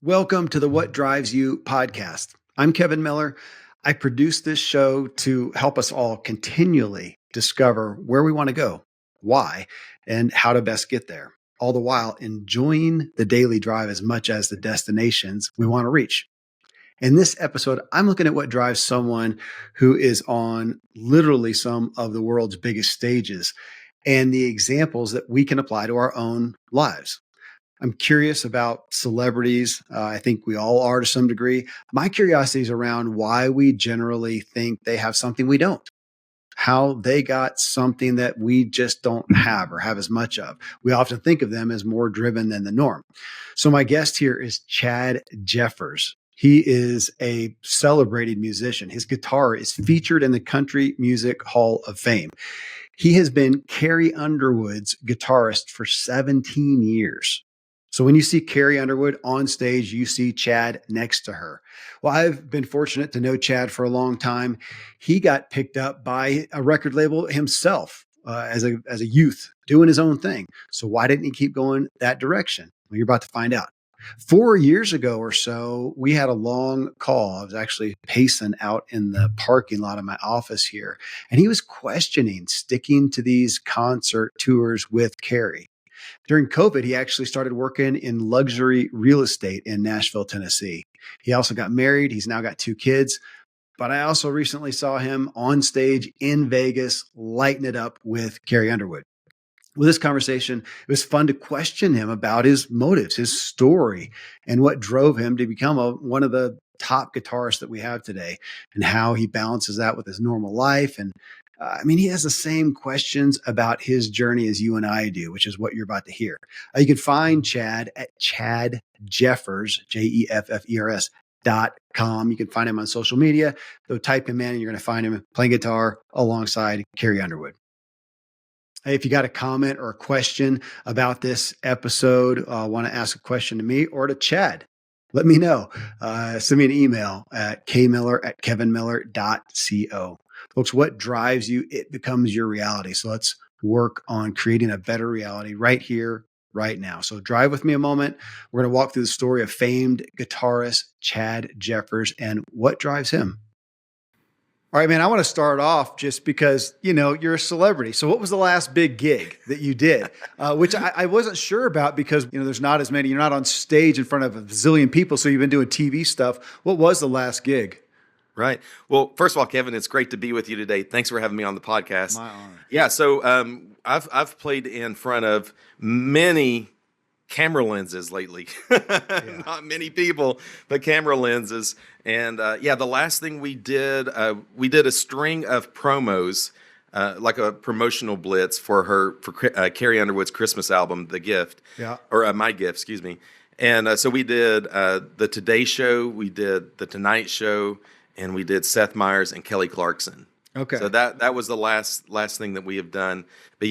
Welcome to the What Drives You podcast. I'm Kevin Miller. I produce this show to help us all continually discover where we want to go, why, and how to best get there, all the while enjoying the daily drive as much as the destinations we want to reach. In this episode, I'm looking at what drives someone who is on literally some of the world's biggest stages and the examples that we can apply to our own lives. I'm curious about celebrities. I think we all are to some degree. My curiosity is around why we generally think they have something we don't, how they got something that we just don't have or have as much of. We often think of them as more driven than the norm. So my guest here is Chad Jeffers. He is a celebrated musician. His guitar is featured in the Country Music Hall of Fame. He has been Carrie Underwood's guitarist for 17 years. So when you see Carrie Underwood on stage, you see Chad next to her. Well, I've been fortunate to know Chad for a long time. He got picked up by a record label himself as a youth, doing his own thing. So why didn't he keep going that direction? Well, you're about to find out. 4 years ago or so, we had a long call. I was actually pacing out in the parking lot of my office here, and he was questioning sticking to these concert tours with Carrie. During COVID, he actually started working in luxury real estate in Nashville, Tennessee. He also got married. He's now got 2 kids. But I also recently saw him on stage in Vegas, lighting it up with Carrie Underwood. With this conversation, it was fun to question him about his motives, his story, and what drove him to become one of the top guitarists that we have today, and how he balances that with his normal life. And he has the same questions about his journey as you and I do, which is what you're about to hear. You can find Chad at Chad Jeffers, JEFFERS.com. You can find him on social media. Go type him in and you're going to find him playing guitar alongside Carrie Underwood. Hey, if you got a comment or a question about this episode, want to ask a question to me or to Chad, let me know. Send me an email at kmiller@kevinmiller.co. Folks, what drives you, it becomes your reality. So let's work on creating a better reality right here, right now. So drive with me a moment. We're going to walk through the story of famed guitarist Chad Jeffers and what drives him. All right, man, I want to start off just because, you're a celebrity. So what was the last big gig that you did? Which I wasn't sure about because, there's not as many. You're not on stage in front of a zillion people. So you've been doing TV stuff. What was the last gig? Right. Well, first of all, Kevin, it's great to be with you today. Thanks for having me on the podcast. My honor. Yeah. So I've played in front of many camera lenses lately. Yeah. Not many people, but camera lenses. And the last thing we did a string of promos, like a promotional blitz for Carrie Underwood's Christmas album, The Gift. Yeah. Or My Gift, excuse me. And so we did the Today Show, we did the Tonight Show, and we did Seth Meyers and Kelly Clarkson. Okay. So that was the last thing that we have done. But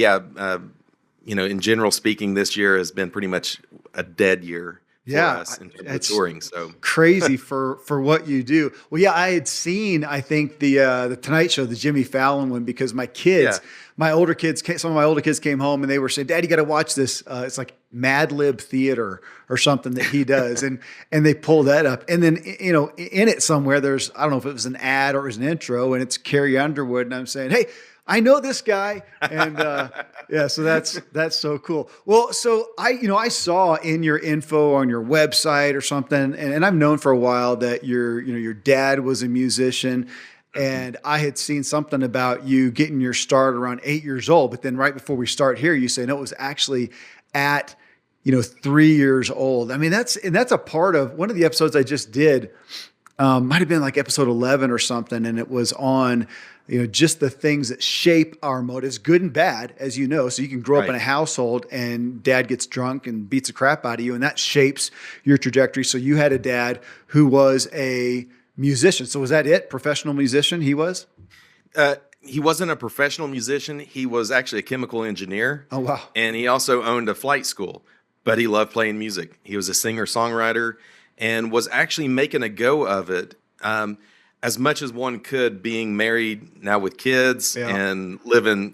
in general speaking, this year has been pretty much a dead year for us in terms of touring. So crazy for what you do. Well, yeah, I had seen, I think the Tonight Show, the Jimmy Fallon one, because my kids, some of my older kids came home and they were saying, "Dad, you got to watch this. It's like Mad Lib Theater or something that he does," and they pull that up, and then in it somewhere there's, I don't know if it was an ad or it was an intro, and it's Carrie Underwood, and I'm saying, "Hey, I know this guy," and so that's so cool. Well, so I saw in your info on your website or something, and I've known for a while that your dad was a musician, and I had seen something about you getting your start around 8 years old, but then right before we start here, you say no, it was actually at 3 years old. I mean, that's a part of one of the episodes I just did. Might have been like episode 11 or something, and it was on just the things that shape our motives, good and bad, as you know. So you can grow up in a household and dad gets drunk and beats the crap out of you, and that shapes your trajectory. So you had a dad who was a musician. So was that it? Professional musician he was? He wasn't a professional musician. He was actually a chemical engineer. Oh, wow. And he also owned a flight school, but he loved playing music. He was a singer-songwriter and was actually making a go of it as much as one could, being married now with kids and living,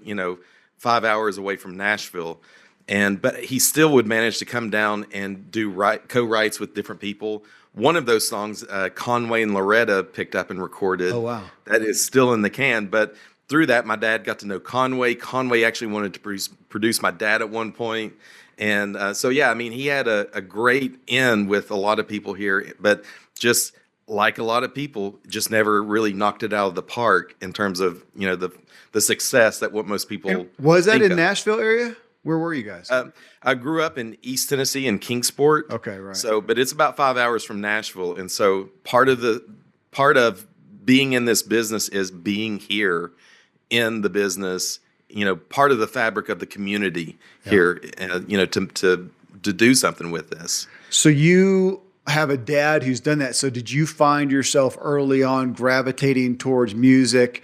5 hours away from Nashville. but he still would manage to come down and do co-writes with different people. One of those songs, Conway and Loretta picked up and recorded. Oh, wow. That is still in the can. But through that, my dad got to know Conway. Conway actually wanted to produce my dad at one point. And so, yeah, I mean, he had a great in with a lot of people here, but just like a lot of people, just never really knocked it out of the park in terms of, the success that what most people And was that think in of. Nashville area? Where were you guys? I grew up in East Tennessee in Kingsport. Okay, right. So, but it's about 5 hours from Nashville, and so part of being in this business is being here in the business. Part of the fabric of the community here. To do something with this. So you have a dad who's done that. So did you find yourself early on gravitating towards music?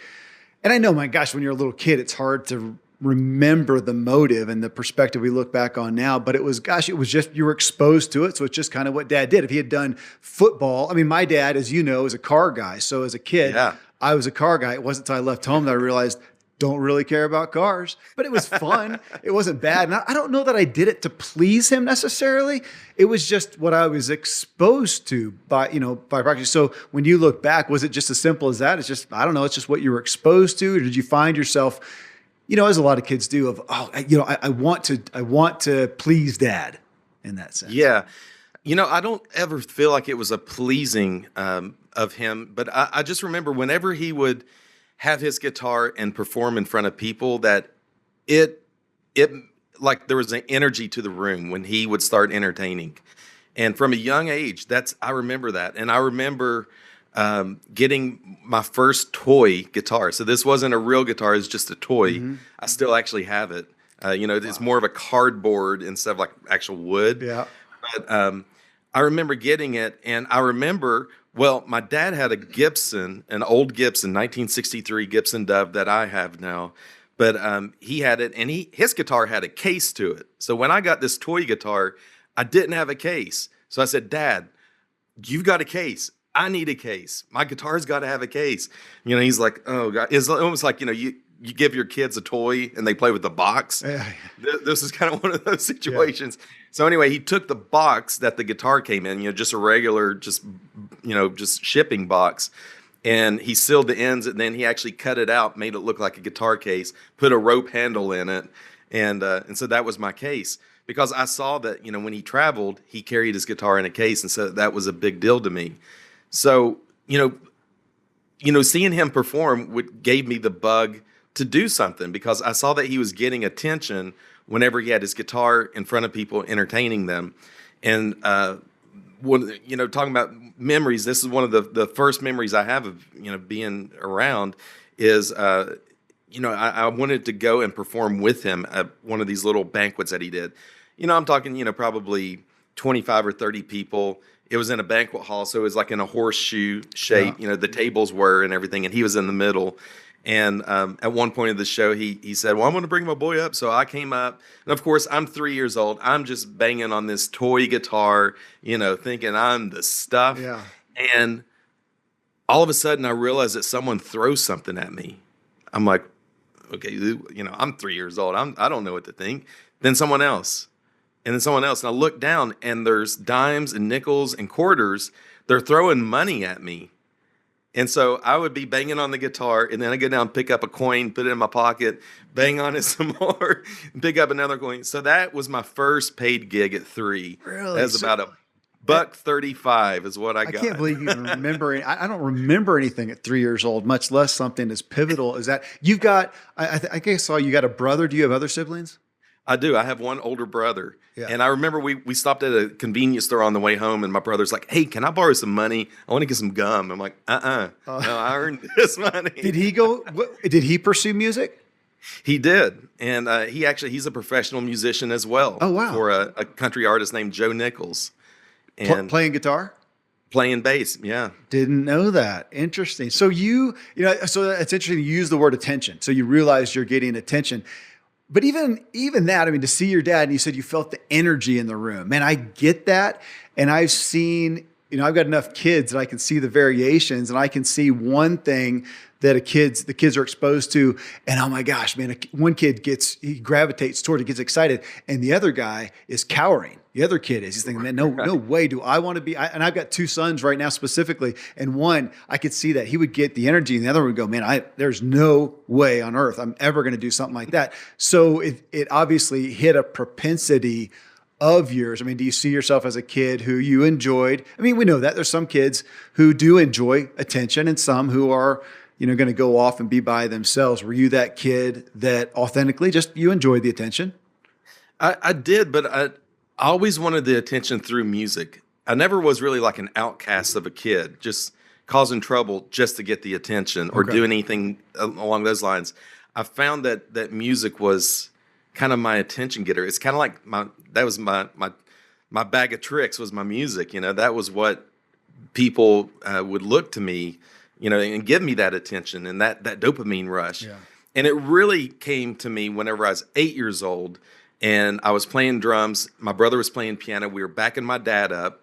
And I know, my gosh, when you're a little kid, it's hard to remember the motive and the perspective we look back on now, but it was just, you were exposed to it. So it's just kind of what dad did. If he had done football, I mean, my dad, as you know, is a car guy. So as a kid, I was a car guy. It wasn't until I left home that I realized don't really care about cars, but it was fun. It wasn't bad. And I don't know that I did it to please him necessarily. It was just what I was exposed to by practice. So when you look back, was it just as simple as that? It's just, I don't know. It's just what you were exposed to. Or did you find yourself, as a lot of kids do, of, I want to please dad in that sense. Yeah. I don't ever feel like it was a pleasing of him, but I just remember whenever he would have his guitar and perform in front of people, that it like there was an energy to the room when he would start entertaining. And from a young age, I remember that. And I remember getting my first toy guitar. So this wasn't a real guitar, it's just a toy. Mm-hmm. I still actually have it. It's more of a cardboard instead of like actual wood. Yeah. But I remember getting it, and I remember, my dad had an old Gibson, 1963 Gibson Dove that I have now. But he had it, and his guitar had a case to it. So when I got this toy guitar, I didn't have a case. So I said, Dad, you've got a case. I need a case. My guitar's got to have a case. He's like, oh, God. It's almost like, you give your kids a toy and they play with the box. Yeah. This is kind of one of those situations. Yeah. So anyway, he took the box that the guitar came in, just a regular, just shipping box. And he sealed the ends, and then he actually cut it out, made it look like a guitar case, put a rope handle in it. And so that was my case. Because I saw that, when he traveled, he carried his guitar in a case. And so that was a big deal to me. So, seeing him perform gave me the bug to do something, because I saw that he was getting attention whenever he had his guitar in front of people, entertaining them. And, talking about memories, this is one of the first memories I have of, being around is, I wanted to go and perform with him at one of these little banquets that he did. I'm talking, probably 25 or 30 people. It was in a banquet hall, so it was like in a horseshoe shape, the tables were and everything, and he was in the middle. And at one point of the show, he said, well, I'm going to bring my boy up. So I came up, and of course, I'm 3 years old. I'm just banging on this toy guitar, thinking I'm the stuff. Yeah. And all of a sudden, I realized that someone throws something at me. I'm like, okay, I'm 3 years old. I don't know what to think. Then someone else. And then someone else. And I look down, and there's dimes and nickels and quarters. They're throwing money at me. And so I would be banging on the guitar, and then I go down, pick up a coin, put it in my pocket, bang on it some more, and pick up another coin. So that was my first paid gig at 3. Really? That was about $1.35 is what I got. I can't believe you even remember it. I don't remember anything at 3 years old, much less something as pivotal as that. You've got, I think I saw you got a brother. Do you have other siblings? I do. I have one older brother. Yeah. And I remember we stopped at a convenience store on the way home, and my brother's like, hey, can I borrow some money? I want to get some gum. I'm like, no, I earned this money. Did he pursue music? He did. And he's a professional musician as well. Oh, wow. For a country artist named Joe Nichols. And playing guitar? Playing bass, yeah. Didn't know that. Interesting. So so it's interesting you use the word attention. So you realize you're getting attention. But even that, I mean, to see your dad, and you said you felt the energy in the room. Man, I get that. And I've seen, I've got enough kids that I can see the variations, and I can see one thing that the kids are exposed to. And oh my gosh, man, one kid he gravitates toward it, gets excited. And the other guy is cowering. The other kid he's thinking, man, no way do I want to be. And I've got two sons right now specifically. And one, I could see that he would get the energy and the other would go, man, there's no way on earth I'm ever going to do something like that. So it obviously hit a propensity of yours. I mean, do you see yourself as a kid who you enjoyed? I mean, we know that there's some kids who do enjoy attention and some who are, going to go off and be by themselves. Were you that kid that authentically just you enjoyed the attention? I did, but I always wanted the attention through music. I never was really like an outcast of a kid, just causing trouble just to get the attention or do anything along those lines. I found that music was kind of my attention getter. It's kind of like that was my bag of tricks was my music. That was what people would look to me, and give me that attention and that dopamine rush. Yeah. And it really came to me whenever I was 8 years old and I was playing drums. My brother was playing piano. We were backing my dad up.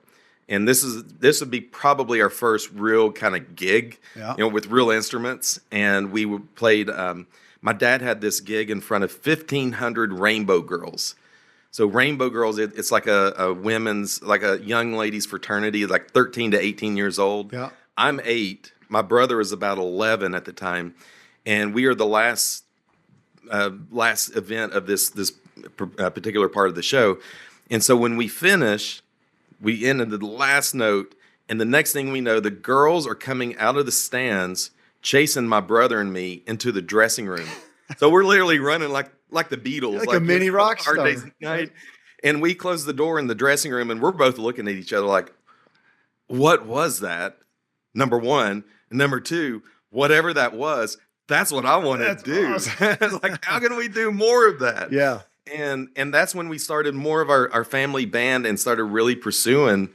And this would be probably our first real kind of gig, with real instruments. And we played, my dad had this gig in front of 1,500 Rainbow Girls. So Rainbow Girls, it's like a women's, like a young ladies fraternity, like 13 to 18 years old. Yeah. I'm 8. My brother was about 11 at the time. And we are the last event of this particular part of the show. And so when we finish, we ended the last note, and the next thing we know, the girls are coming out of the stands, chasing my brother and me into the dressing room. So we're literally running like the Beatles, like a mini rock star. Days at night. And we close the door in the dressing room, and we're both looking at each other like, "What was that?" Number one, and number two, whatever that was, that's what I want to do. Awesome. Like, how can we do more of that? Yeah. And that's when we started more of our family band and started really pursuing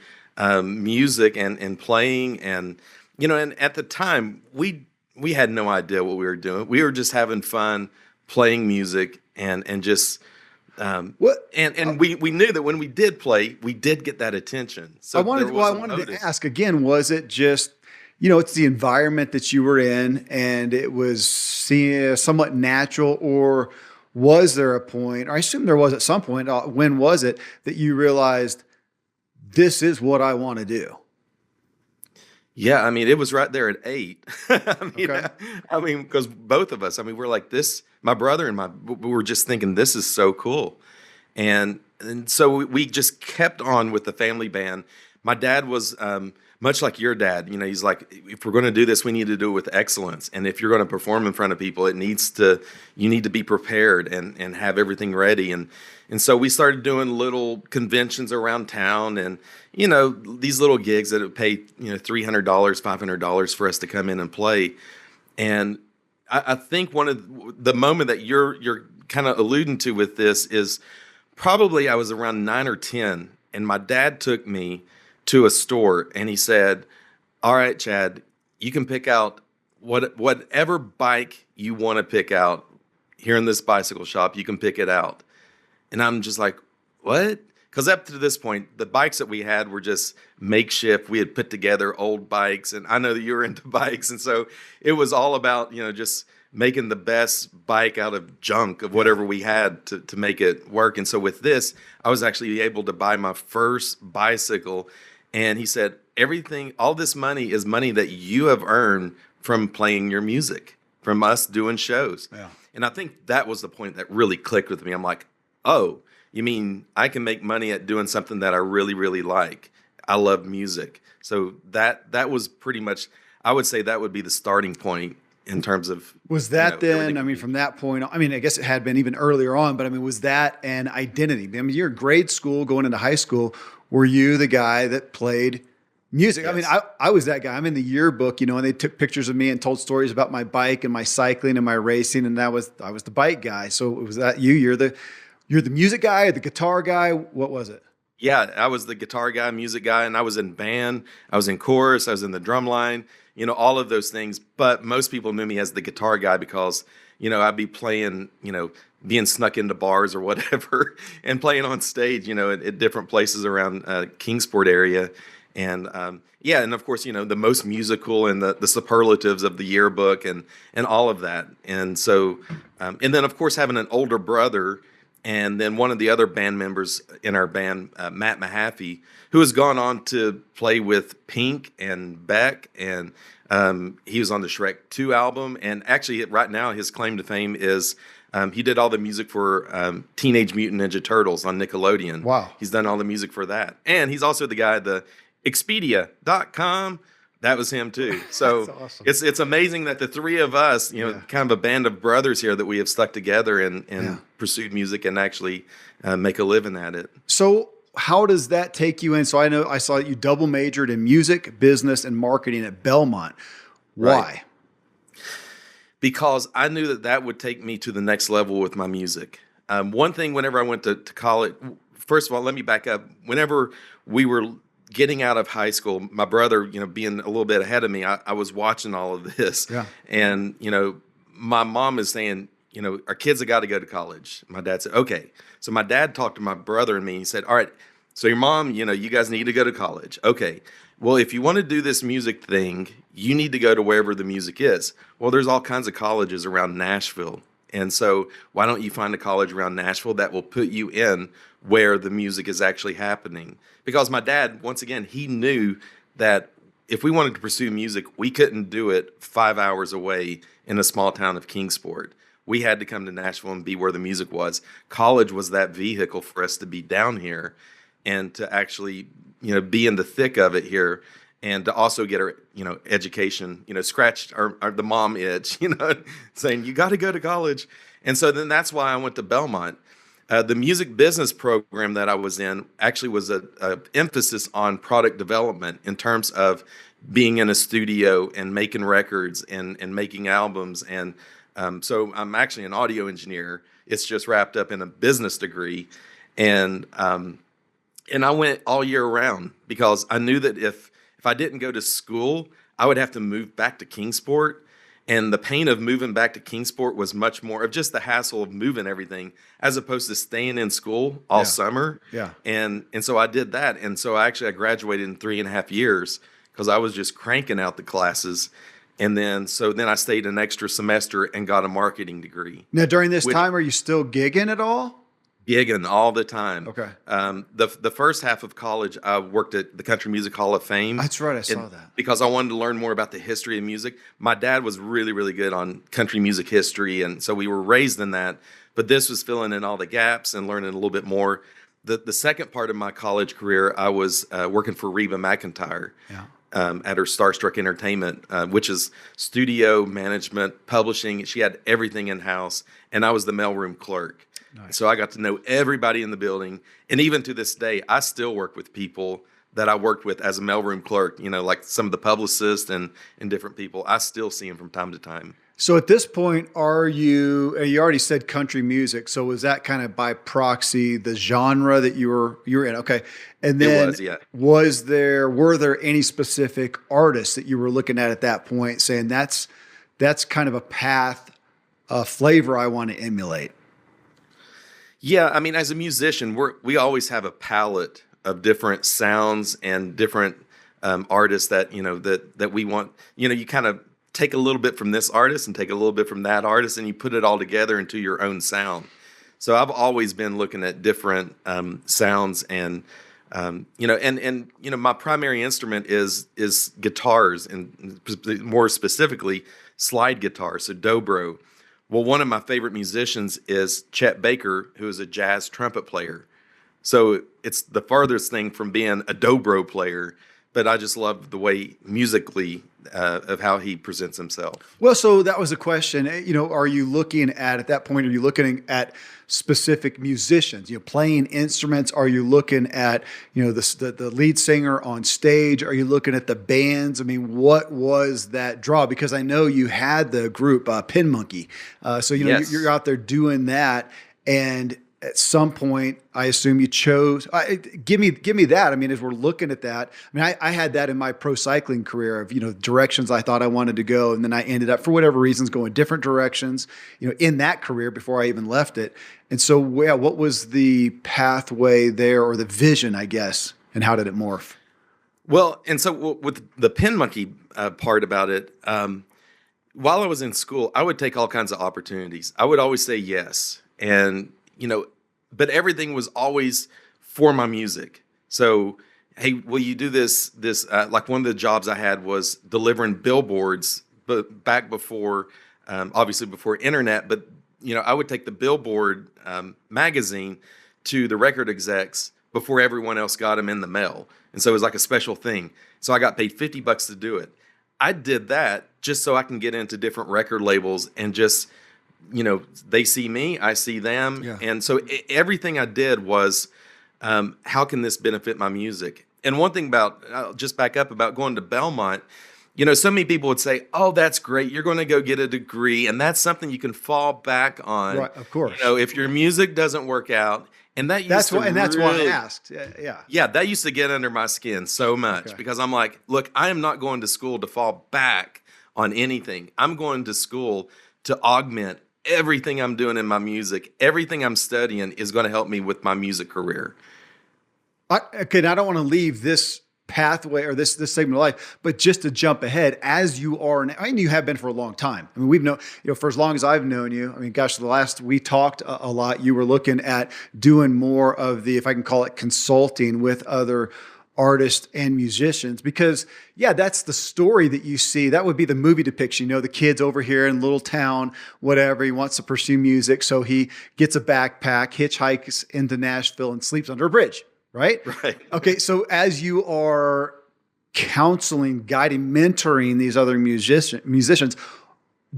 music and playing. And, and at the time, we had no idea what we were doing. We were just having fun playing music and just we knew that when we did play, we did get that attention. So I wanted to ask again, was it just, it's the environment that you were in and it was somewhat natural, or was there a point, or I assume there was at some point, when was it that you realized this is what I want to do? Yeah, I mean, it was right there at 8. Because both of us, we're like this, my brother and we were just thinking, this is so cool. And so we just kept on with the family band. My dad was much like your dad. He's like, if we're going to do this, we need to do it with excellence. And if you're going to perform in front of people, you need to be prepared and have everything ready. And so we started doing little conventions around town and, these little gigs that would pay, $300, $500 for us to come in and play. And I think one of the moment that you're kind of alluding to with this is probably I was around 9 or 10, and my dad took me to a store and he said, "All right, Chad, you can pick out whatever bike you want to pick out here in this bicycle shop. You can pick it out." And I'm just like, "What?" Because up to this point, the bikes that we had were just makeshift. We had put together old bikes, and I know that you were into bikes. And so it was all about, just making the best bike out of junk of whatever we had to make it work. And so with this, I was actually able to buy my first bicycle. And he said, all this money is money that you have earned from playing your music, from us doing shows. Yeah. And I think that was the point that really clicked with me. I'm like, oh, you mean I can make money at doing something that I really, really like? I love music. So that was pretty much, I would say that would be the starting point in terms of. Was that then, from that point, I guess it had been even earlier on, but was that an identity? You're in grade school going into high school. Were you the guy that played music? Yes. I was that guy. I'm in the yearbook, and they took pictures of me and told stories about my bike and my cycling and my racing. And I was the bike guy. So was that you? You're the music guy or the guitar guy? What was it? Yeah, I was the guitar guy, music guy, and I was in band. I was in chorus. I was in the drum line, all of those things. But most people knew me as the guitar guy because, I'd be playing, being snuck into bars or whatever and playing on stage, at different places around Kingsport area. And yeah, and of course, the most musical and the superlatives of the yearbook and all of that. And so, and then of course having an older brother, and then one of the other band members in our band, Matt Mahaffey, who has gone on to play with Pink and Beck, and he was on the Shrek 2 album. And actually, right now, his claim to fame is he did all the music for Teenage Mutant Ninja Turtles on Nickelodeon. Wow. He's done all the music for that. And he's also the guy, the Expedia.com. That was him too. So That's awesome. it's amazing that the three of us, kind of a band of brothers here, that we have stuck together and pursued music and actually make a living at it. So how does that take you in? So I saw you double majored in music, business, and marketing at Belmont. Why? Right. Because I knew that would take me to the next level with my music. One thing, whenever I went to college, first of all, let me back up. Whenever we were getting out of high school, my brother, being a little bit ahead of me, I was watching all of this. Yeah. And, my mom is saying, our kids have got to go to college. My dad said, okay. So my dad talked to my brother and me. He said, all right, so your mom, you guys need to go to college. Okay. Well, if you want to do this music thing, you need to go to wherever the music is. Well, there's all kinds of colleges around Nashville. And so why don't you find a college around Nashville that will put you in where the music is actually happening? Because my dad, once again, he knew that if we wanted to pursue music, we couldn't do it 5 hours away in a small town of Kingsport. We had to come to Nashville and be where the music was. College was that vehicle for us to be down here and to actually, be in the thick of it here, and to also get our, education, scratch the mom itch, saying you got to go to college. And so then that's why I went to Belmont. The music business program that I was in actually was a emphasis on product development in terms of being in a studio and making records and making albums. And so I'm actually an audio engineer. It's just wrapped up in a business degree. And I went all year round because I knew that if I didn't go to school, I would have to move back to Kingsport. And the pain of moving back to Kingsport was much more of just the hassle of moving everything as opposed to staying in school all summer. Yeah. And so I did that. And so I graduated in 3.5 years because I was just cranking out the classes. And then I stayed an extra semester and got a marketing degree. Now, during this time, are you still gigging at all? Gigging all the time. Okay. The first half of college, I worked at the Country Music Hall of Fame. That's right. I saw that. Because I wanted to learn more about the history of music. My dad was really, really good on country music history, and so we were raised in that. But this was filling in all the gaps and learning a little bit more. The second part of my college career, I was working for Reba McEntire. Yeah. At her Starstruck Entertainment, which is studio management, publishing. She had everything in-house, and I was the mailroom clerk. Nice. So I got to know everybody in the building. And even to this day, I still work with people that I worked with as a mailroom clerk, like some of the publicists and different people. I still see them from time to time. So at this point, you already said country music. So was that kind of by proxy the genre that you were in? Okay. And then it was, yeah. Were there any specific artists that you were looking at that point saying that's kind of a path, a flavor I want to emulate? Yeah. I mean, as a musician, we always have a palette of different sounds and different artists that, that we want, you kind of take a little bit from this artist and take a little bit from that artist, and you put it all together into your own sound. So I've always been looking at different sounds, and my primary instrument is guitars, and more specifically slide guitar, so dobro. Well, one of my favorite musicians is Chet Baker, who is a jazz trumpet player. So it's the farthest thing from being a dobro player, but I just love the way musically of how he presents himself. Well, so that was a question. Are you looking at that point? Are you looking at specific musicians? Playing instruments? Are you looking at the lead singer on stage? Are you looking at the bands? I mean, what was that draw? Because I know you had the group Pin Monkey, so Yes. you're out there doing that, and at some point, I assume you chose. Give me that. I mean, as we're looking at that, I mean, I had that in my pro cycling career of directions I thought I wanted to go, and then I ended up for whatever reasons going different directions. In that career before I even left it. And so, what was the pathway there, or the vision, I guess, and how did it morph? Well, and so with the Pin Monkey part about it, while I was in school, I would take all kinds of opportunities. I would always say yes, and but everything was always for my music. So, hey, will you do this? Like one of the jobs I had was delivering billboards, but back before, obviously before internet. But I would take the billboard magazine to the record execs before everyone else got them in the mail, and so it was like a special thing. So I got paid $50 to do it. I did that just so I can get into different record labels and just, they see me, I see them. Yeah. And so everything I did was, how can this benefit my music? And one thing about, I'll just back up about going to Belmont, so many people would say, oh, that's great. You're going to go get a degree. And that's something you can fall back on. Right, of course. If your music doesn't work out. And that's why I asked. Yeah. Yeah, that used to get under my skin so much because I'm like, look, I am not going to school to fall back on anything. I'm going to school to augment everything I'm doing in my music. Everything I'm studying is going to help me with my music career. I don't want to leave this pathway or this segment of life, but just to jump ahead, as you are, and you have been for a long time. I mean, we've known, for as long as I've known you. I mean, gosh, we talked a lot. You were looking at doing more of the, if I can call it, consulting with other artists and musicians, because that's the story that you see. That would be the movie depiction. The kid's over here in little town, whatever. He wants to pursue music, so he gets a backpack, hitchhikes into Nashville, and sleeps under a bridge. Right? Right. Okay. So as you are counseling, guiding, mentoring these other musicians,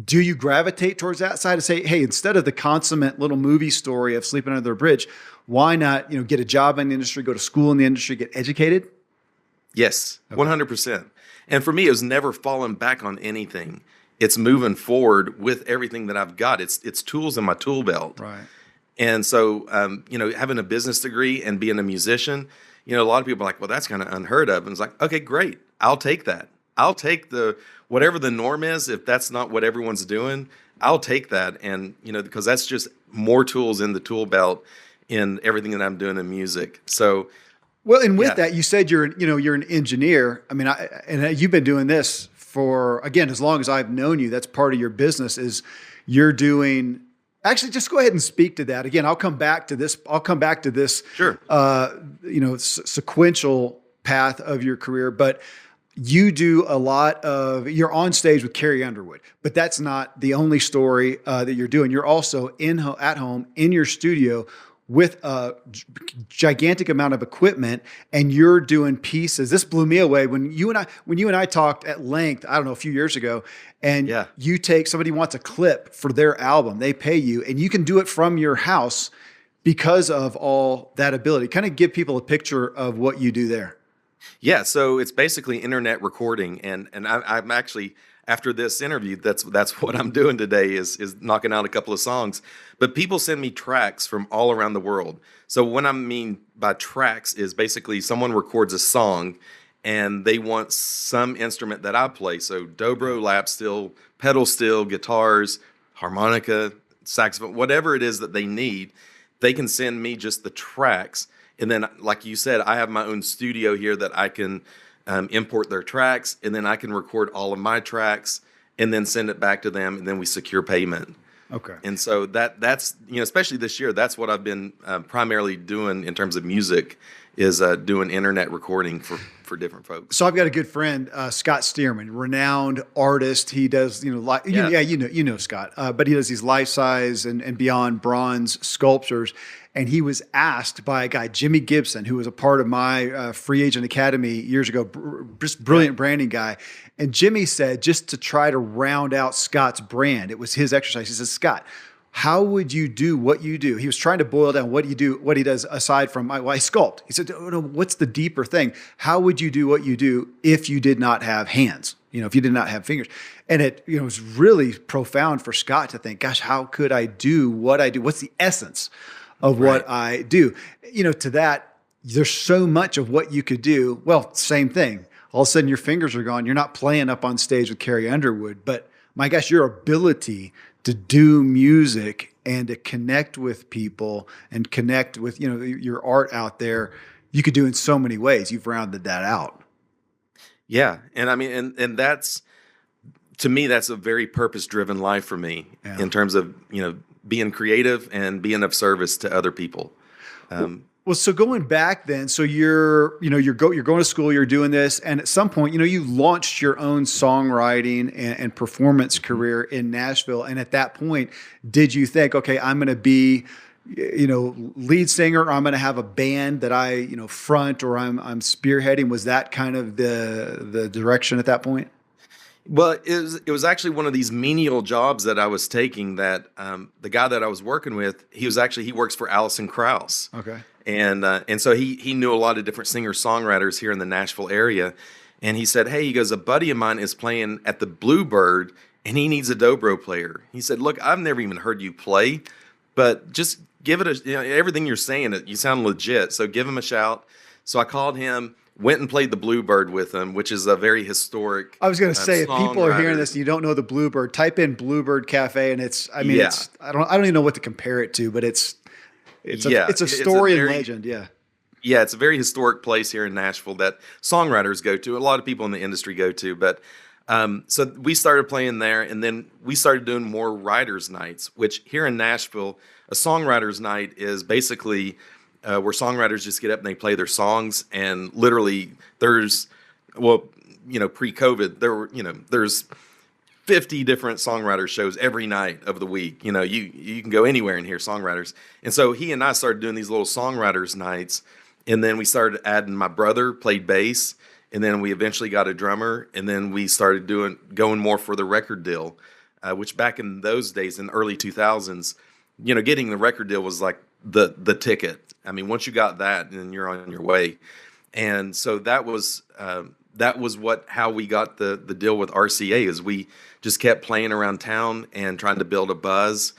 do you gravitate towards that side to say, hey, instead of the consummate little movie story of sleeping under a bridge, why not, get a job in the industry, go to school in the industry, get educated? Yes, 100%. And for me, it was never falling back on anything. It's moving forward with everything that I've got. It's tools in my tool belt. Right. And so, having a business degree and being a musician, a lot of people are like, well, that's kind of unheard of. And it's like, okay, great. I'll take that. I'll take whatever the norm is. If that's not what everyone's doing, I'll take that. And, because that's just more tools in the tool belt in everything that I'm doing in music. So, well, and with that, you said you're an engineer. I mean, and you've been doing this for, again, as long as I've known you. That's part of your business is you're doing. Actually, just go ahead and speak to that. Again, I'll come back to this. Sure. Sequential path of your career, but you do a lot of. You're on stage with Carrie Underwood, but that's not the only story that you're doing. You're also at home in your studio with a gigantic amount of equipment, and you're doing pieces. This blew me away when you and I talked at length, I don't know, a few years ago, and you take somebody wants a clip for their album, they pay you, and you can do it from your house because of all that ability. Kind of give people a picture of what you do there. Yeah, so it's basically internet recording, and I'm actually, after this interview, that's what I'm doing today is knocking out a couple of songs. But people send me tracks from all around the world. So what I mean by tracks is basically someone records a song and they want some instrument that I play. So dobro, lap steel, pedal steel, guitars, harmonica, saxophone, whatever it is that they need, they can send me just the tracks. And then, like you said, I have my own studio here that I can import their tracks, and then I can record all of my tracks and then send it back to them, and then we secure payment. Okay. And so that's especially this year, that's what I've been primarily doing in terms of music is doing internet recording for different folks. So I've got a good friend, Scott Stearman, renowned artist. He does, you know Scott, but he does these life size and beyond bronze sculptures. And he was asked by a guy, Jimmy Gibson, who was a part of my Free Agent Academy years ago, just brilliant branding guy. And Jimmy said, just to try to round out Scott's brand, it was his exercise. He says, Scott, how would you do what you do? He was trying to boil down what he does aside from I sculpt. He said, oh, no, what's the deeper thing? How would you do what you do if you did not have hands? If you did not have fingers? And it was really profound for Scott to think, gosh, how could I do what I do? What's the essence of what I do? To that, there's so much of what you could do. Well, same thing. All of a sudden your fingers are gone. You're not playing up on stage with Carrie Underwood, but my gosh, your ability to do music and to connect with people and connect with, your art out there, you could do in so many ways. You've rounded that out. Yeah, and I mean, and that's, to me, that's a very purpose-driven life for me Yeah. in terms of, being creative and being of service to other people. Well, Um, well, so going back then, so you're going to school, you're doing this, and at some point, you launched your own songwriting and performance career in Nashville. And at that point, did you think, okay, I'm going to be, lead singer, or I'm going to have a band that I, front, or I'm spearheading? Was that kind of the direction at that point? well, it was actually one of these menial jobs that I was taking that the guy that I was working with, he works for Alison Krauss. Okay. And so he knew a lot of different singer-songwriters here in the Nashville area. And he said, hey, he goes, a buddy of mine is playing at the Bluebird and he needs a dobro player. He said, look, I've never even heard you play, but just give it everything you're saying, you sound legit. So give him a shout. So I called him, went and played the Bluebird with him, which is a very historic. I was going to say, if people are hearing songwriter. this and you don't know the Bluebird, type in Bluebird Cafe, and Yeah. I don't even know what to compare it to, but it's Yeah, a it's a story and very- legend. Yeah. Yeah, it's a very historic place here in Nashville that songwriters go to. A lot of people in the industry go to. But so we started playing there, and then we started doing more writers' nights, which here in Nashville, a songwriters' night is basically where songwriters just get up and they play their songs. And literally, pre-COVID, there's 50 different songwriter shows every night of the week. You can go anywhere and hear songwriters. And so he and I started doing these little songwriters nights. And then we started adding, my brother played bass. And then we eventually got a drummer. And then we started going more for the record deal, which back in those days, in the early 2000s, getting the record deal was like the ticket. I mean, once you got that, then you're on your way. And so that was how we got the deal with RCA, is we just kept playing around town and trying to build a buzz.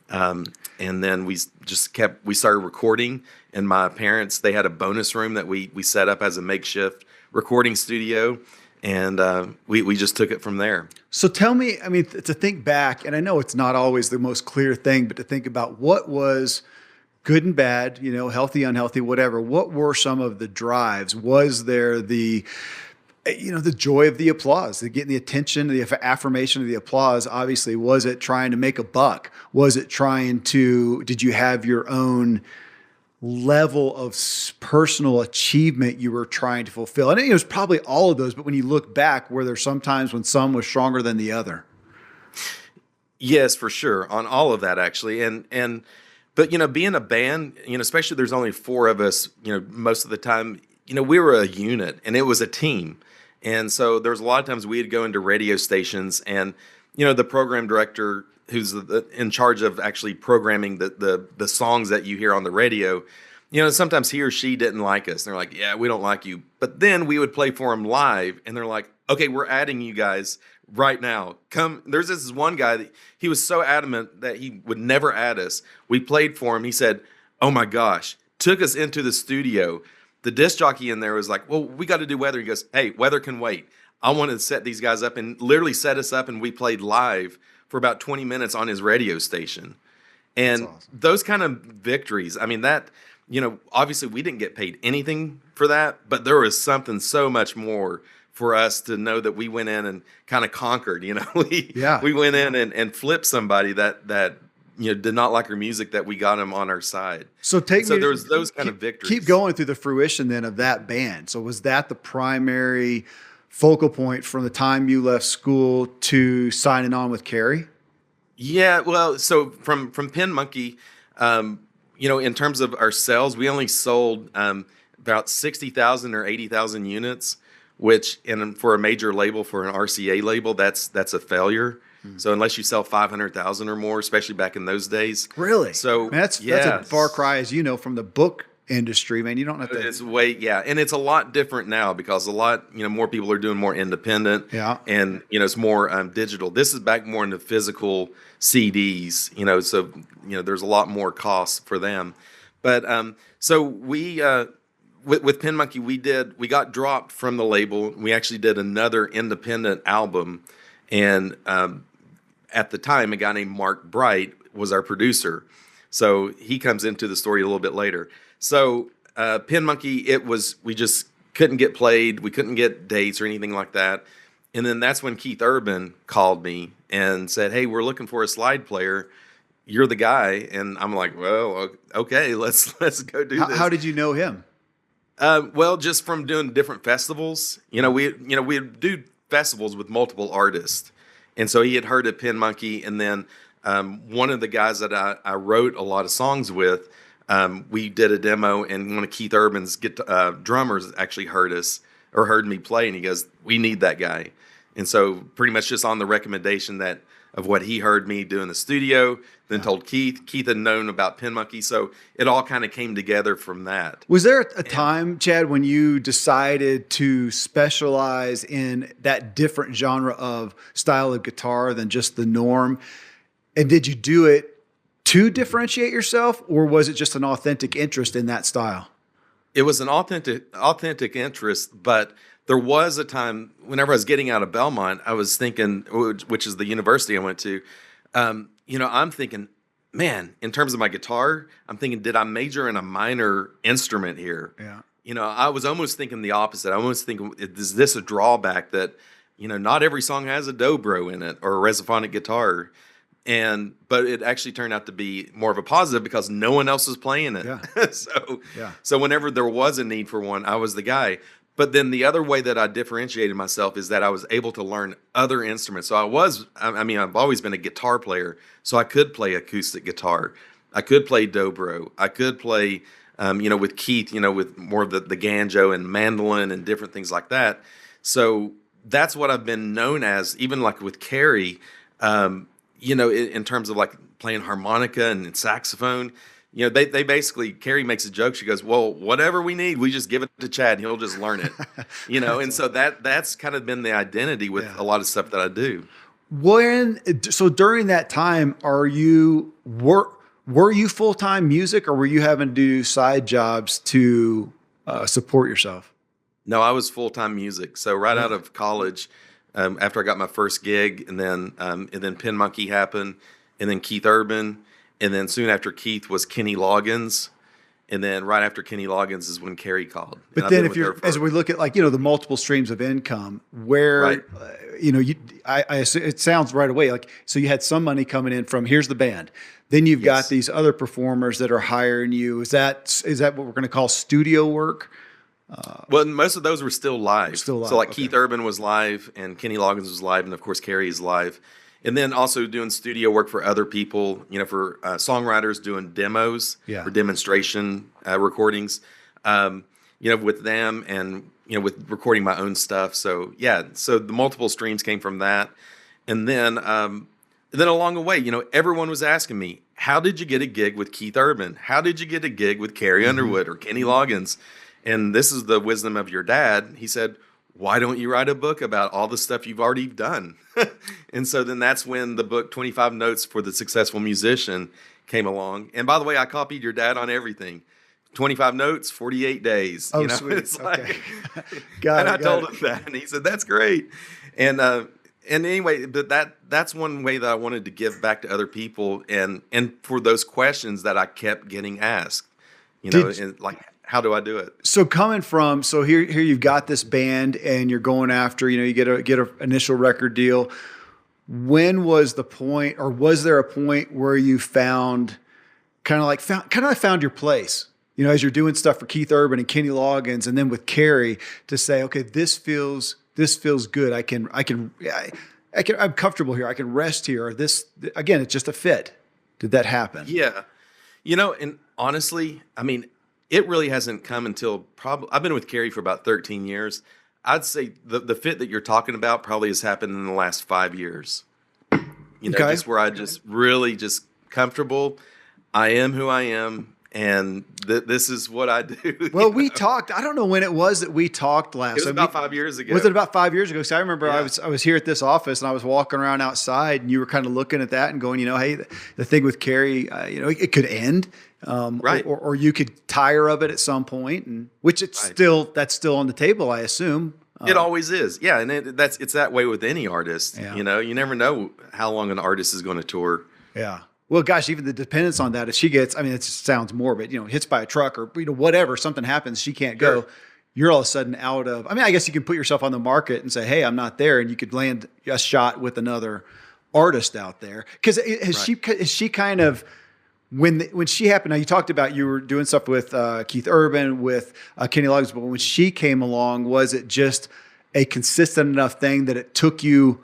And then we started recording, and my parents, they had a bonus room that we set up as a makeshift recording studio, and we just took it from there. So tell me, to think back, and I know it's not always the most clear thing, but to think about what was good and bad, healthy, unhealthy, whatever. What were some of the drives? Was there the joy of the applause, the getting the attention, the affirmation of the applause? Obviously, was it trying to make a buck? Was it did you have your own level of personal achievement you were trying to fulfill? I think it was probably all of those, but when you look back, were there some times when some was stronger than the other? Yes, for sure, on all of that, actually. But being a band, especially there's only four of us, most of the time, we were a unit and it was a team. And so there was a lot of times we'd go into radio stations, and, the program director who's in charge of actually programming the songs that you hear on the radio, sometimes he or she didn't like us. And they're like, yeah, we don't like you. But then we would play for them live, and they're like, okay, we're adding you guys right now. Come. There's this one guy that he was so adamant that he would never add us. We played for him. He said, oh my gosh, took us into the studio. The disc jockey in there was like, well, we got to do weather. He goes, hey, weather can wait. I wanted to set these guys up, and literally set us up, and we played live for about 20 minutes on his radio station. And That's awesome. those kind of victories, I mean, that, obviously we didn't get paid anything for that, but there was something so much more for us to know that we went in and kind of conquered. We went in and flipped somebody that did not like our music, that we got them on our side. So there was those kind of victories. Keep going through the fruition then of that band. So was that the primary focal point from the time you left school to signing on with Carrie? Yeah, well, so from Pin Monkey, in terms of our sales, we only sold about 60,000 or 80,000 units, which, and for a major label, for an RCA label, that's a failure. Mm-hmm. So unless you sell 500,000 or more, especially back in those days. Really? So man, that's a far cry, as you know, from the book industry, man. You don't have to. It's and it's a lot different now, because a lot, more people are doing more independent. Yeah. And, it's more digital. This is back more into physical CDs, so, there's a lot more costs for them. But so we, with Pin Monkey, we got dropped from the label. We actually did another independent album. And at the time, a guy named Mark Bright was our producer. So he comes into the story a little bit later. So Pin Monkey, we just couldn't get played. We couldn't get dates or anything like that. And then that's when Keith Urban called me and said, "Hey, we're looking for a slide player. You're the guy." And I'm like, "Well, okay, let's go do this." How did you know him? Well, just from doing different festivals. We do festivals with multiple artists, and so he had heard of Pin Monkey, and then one of the guys that I wrote a lot of songs with, we did a demo, and one of Keith Urban's drummers actually heard me play, and he goes, "We need that guy." And so pretty much just on the recommendation of what he heard me do in the studio, then told Keith. Keith had known about Pin Monkey, so it all kind of came together from that. Was there a time, Chad, when you decided to specialize in that different genre of style of guitar than just the norm? And did you do it to differentiate yourself, or was it just an authentic interest in that style? It was an authentic interest, but there was a time whenever I was getting out of Belmont, I was thinking, which is the university I went to, I'm thinking, man, in terms of my guitar, I'm thinking, did I major in a minor instrument here? Yeah. I was almost thinking the opposite. I was thinking, is this a drawback that, not every song has a dobro in it or a resophonic guitar? But it actually turned out to be more of a positive because no one else was playing it. Yeah. So whenever there was a need for one, I was the guy. But then the other way that I differentiated myself is that I was able to learn other instruments. So I've always been a guitar player, so I could play acoustic guitar. I could play dobro. I could play, with Keith, with more of the banjo and mandolin and different things like that. So that's what I've been known as, even like with Carrie, in terms of like playing harmonica and saxophone. They basically, Carrie makes a joke. She goes, "Well, whatever we need, we just give it to Chad and he'll just learn it." And so that's kind of been the identity with a lot of stuff that I do. So during that time, were you full-time music, or were you having to do side jobs to support yourself? No, I was full-time music. So right out of college, after I got my first gig, and then Pin Monkey happened, and then Keith Urban. And then soon after Keith was Kenny Loggins. And then right after Kenny Loggins is when Carrie called. But then as we look at the multiple streams of income, where, right. It sounds right away. So you had some money coming in from, here's the band. Then you've got these other performers that are hiring you. Is that what we're going to call studio work? Well, most of those were still live. So okay. Keith Urban was live and Kenny Loggins was live. And of course, Carrie is live. And then also doing studio work for other people, for songwriters doing demos or demonstration recordings, with them and, with recording my own stuff. So, so the multiple streams came from that. And then along the way, everyone was asking me, how did you get a gig with Keith Urban? How did you get a gig with Carrie Underwood or Kenny Loggins? And this is the wisdom of your dad. He said, why don't you write a book about all the stuff you've already done? And so then that's when the book 25 Notes for the Successful Musician came along. And by the way, I copied your dad on everything. 25 notes, 48 days. Oh, sweet. It's okay. I told him that, and he said, that's great. And anyway, but that's one way that I wanted to give back to other people and for those questions that I kept getting asked, how do I do it? So here you've got this band and you're going after, you get an initial record deal. When was the point, or was there a point where you found your place? As you're doing stuff for Keith Urban and Kenny Loggins, and then with Carrie, to say, okay, this feels good. I'm comfortable here. I can rest here. Or this, again, it's just a fit. Did that happen? Yeah. And honestly, it really hasn't come until I've been with Carrie for about 13 years. I'd say the fit that you're talking about probably has happened in the last 5 years. Just where I just really just comfortable. I am who I am, and this is what I do. Well, we talked. I don't know when it was that we talked last. It was about 5 years ago. Was it about 5 years ago? Because I remember I was here at this office and I was walking around outside, and you were kind of looking at that and going, hey, the thing with Carrie, it could end. Right. Or you could tire of it at some point, and that's still on the table, I assume. It always is. Yeah. And it's that way with any artist. Yeah. You never know how long an artist is going to tour. Yeah. Well, gosh, even the dependence on that, if she gets, it sounds morbid, hits by a truck or, whatever, something happens, she can't go. you're all of a sudden out of, I mean, I guess you can put yourself on the market and say, hey, I'm not there. And you could land a shot with another artist out there. Because is she kind of, when she happened, now you talked about you were doing stuff with Keith Urban, with Kenny Loggins, but when she came along, was it just a consistent enough thing that it took you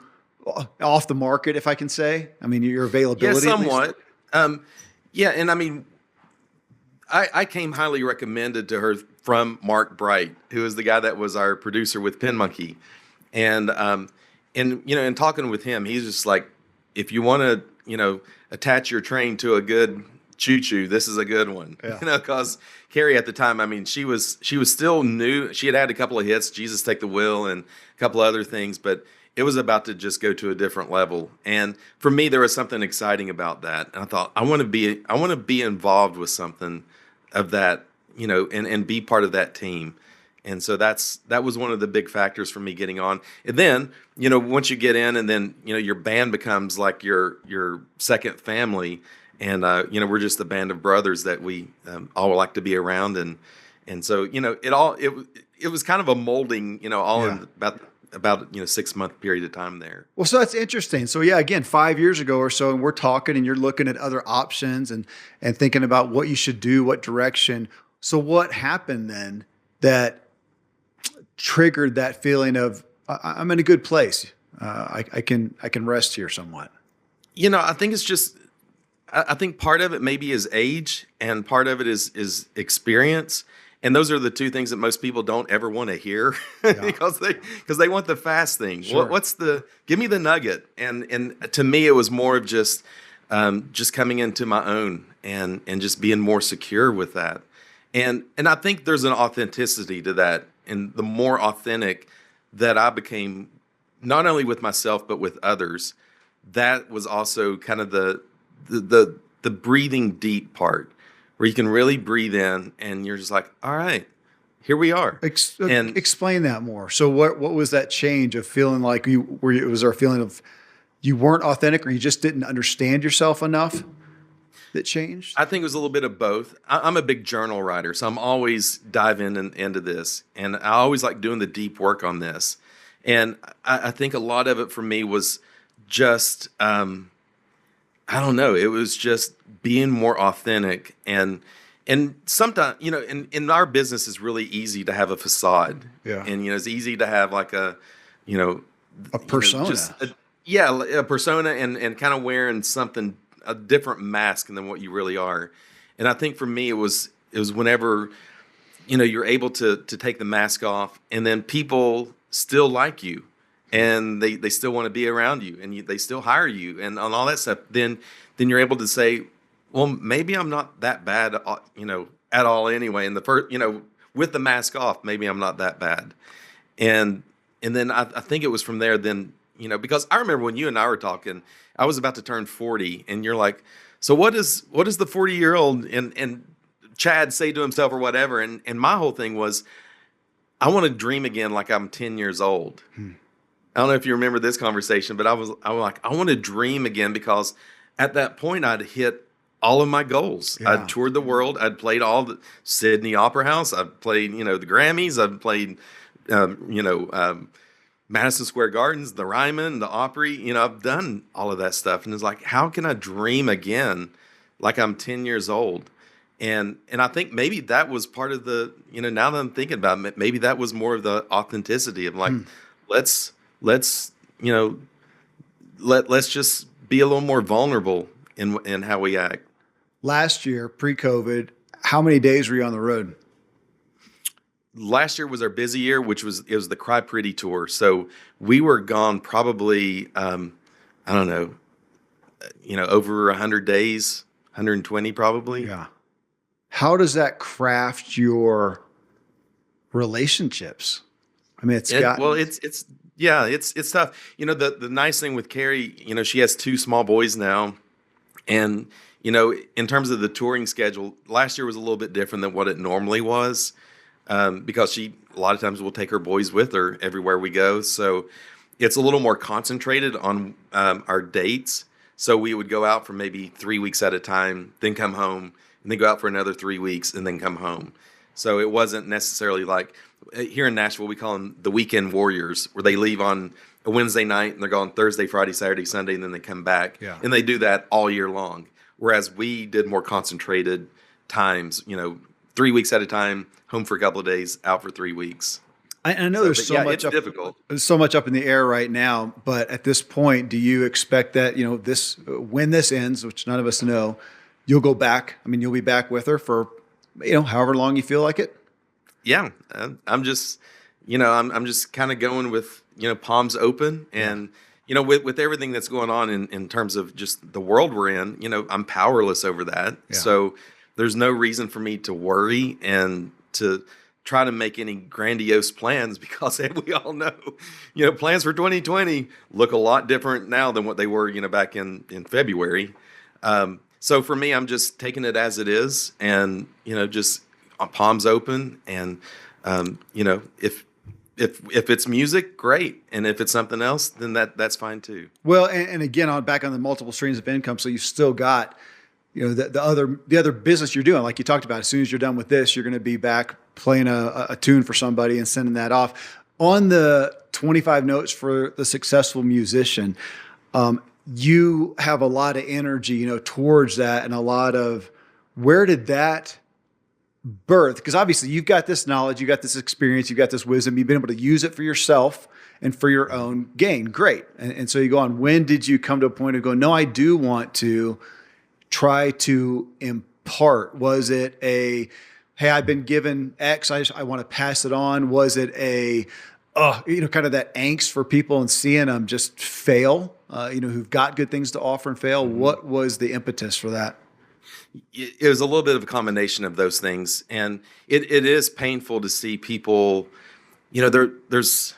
off the market, if I can say? I mean, your availability. Yeah, somewhat. Yeah, and I mean, I came highly recommended to her from Mark Bright, who is the guy that was our producer with Pen Monkey, and in talking with him, he's just like, if you want to attach your train to a good choo-choo, this is a good one. Yeah. Because Carrie at the time, I mean, she was still new. She had a couple of hits, Jesus Take the Wheel, and a couple of other things, but it was about to just go to a different level. And for me, there was something exciting about that. And I thought, I want to be involved with something of that, and be part of that team. And so that was one of the big factors for me getting on. And then, once you get in, and then, your band becomes like your second family. And, we're just a band of brothers that we all like to be around. And so, it was kind of a molding, in about 6 month period of time there. Well, so that's interesting. So yeah, again, 5 years ago or so, and we're talking and you're looking at other options and thinking about what you should do, what direction. So what happened then that triggered that feeling of I'm in a good place? I can rest here somewhat. I think it's just, I think part of it maybe is age, and part of it is experience. And those are the two things that most people don't ever want to hear because they want the fast thing. Sure. Give me the nugget. And to me, it was more of just coming into my own and just being more secure with that. And I think there's an authenticity to that. And the more authentic that I became, not only with myself, but with others, that was also kind of the breathing deep part, where you can really breathe in and you're just like, all right, here we are. And explain that more. So what was that change of feeling like was there a feeling of you weren't authentic, or you just didn't understand yourself enough that changed? I think it was a little bit of both. I'm a big journal writer, so I'm always diving into this, and I always like doing the deep work on this. And I think a lot of it for me was just, I don't know, it was just being more authentic. And sometimes, in our business, it's really easy to have a facade. Yeah. And, it's easy to have like a persona. A persona, and kind of wearing a different mask than what you really are. And I think for me, it was whenever, you're able to take the mask off, and then people still like you, and they still want to be around you, and they still hire you, and on all that stuff. Then you're able to say, well, maybe I'm not that bad, at all anyway. And the first, with the mask off, maybe I'm not that bad. And then I think it was from there then, because I remember when you and I were talking, I was about to turn 40, and you're like, so what does the 40-year-old and Chad say to himself or whatever? And my whole thing was, I want to dream again like I'm 10 years old. I don't know if you remember this conversation, but I was like, I want to dream again, because at that point I'd hit all of my goals. Yeah. I'd toured the world. I'd played all the Sydney Opera House. I've played, the Grammys. I've played, Madison Square Gardens, the Ryman, the Opry. I've done all of that stuff. And it's like, how can I dream again like I'm 10 years old? And I think maybe that was part of the, now that I'm thinking about it, maybe that was more of the authenticity of like, let's just be a little more vulnerable in how we act. Last year, pre-COVID, how many days were you on the road? Last year was our busy year, it was the Cry Pretty tour. So we were gone probably, I don't know, over 100 days, 120 probably. Yeah. How does that craft your relationships? I mean, it's tough. The nice thing with Carrie, she has 2 small boys now, and in terms of the touring schedule, last year was a little bit different than what it normally was, because she a lot of times will take her boys with her everywhere we go. So it's a little more concentrated on our dates. So we would go out for maybe 3 weeks at a time, then come home, and then go out for another 3 weeks, and then come home. So it wasn't necessarily like here in Nashville, we call them the weekend warriors, where they leave on a Wednesday night and they're gone Thursday, Friday, Saturday, Sunday, and then they come back. Yeah. And they do that all year long. Whereas we did more concentrated times, 3 weeks at a time, home for a couple of days, out for 3 weeks. I know there's so much it's difficult. There's so much up in the air right now, but at this point, do you expect that, when this ends, which none of us know, you'll go back? I mean, you'll be back with her for, however long you feel like it? Yeah. I'm just, I'm just kind of going with, palms open and, with everything that's going on in terms of just the world we're in, I'm powerless over that. Yeah. So there's no reason for me to worry and to try to make any grandiose plans, because we all know, plans for 2020 look a lot different now than what they were, back in February. So for me, I'm just taking it as it is and, just palms open and, if it's music, great. And if it's something else, then that's fine too. Well, and again, back on the multiple streams of income. So you still got, the other business you're doing, like you talked about. As soon as you're done with this, you're going to be back playing a tune for somebody and sending that off. On the 25 notes for the successful musician, you have a lot of energy, towards that, and a lot of, where did that birth? Because obviously you've got this knowledge, you've got this experience, you've got this wisdom, you've been able to use it for yourself and for your own gain. Great. And so you go on. When did you come to a point of going, no, I do want to try to impart? Was it a, hey, I've been given X, I want to pass it on? Was it a, kind of that angst for people and seeing them just fail, who've got good things to offer and fail? Mm-hmm. What was the impetus for that? It was a little bit of a combination of those things. And it is painful to see people, there's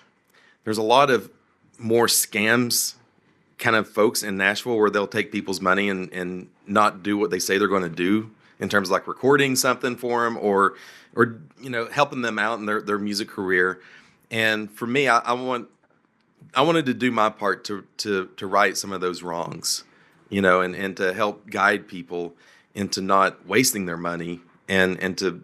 a lot of more scams kind of folks in Nashville where they'll take people's money and not do what they say they're going to do in terms of like recording something for them or helping them out in their music career. And for me, I wanted to do my part to right some of those wrongs, and to help guide people into not wasting their money and to,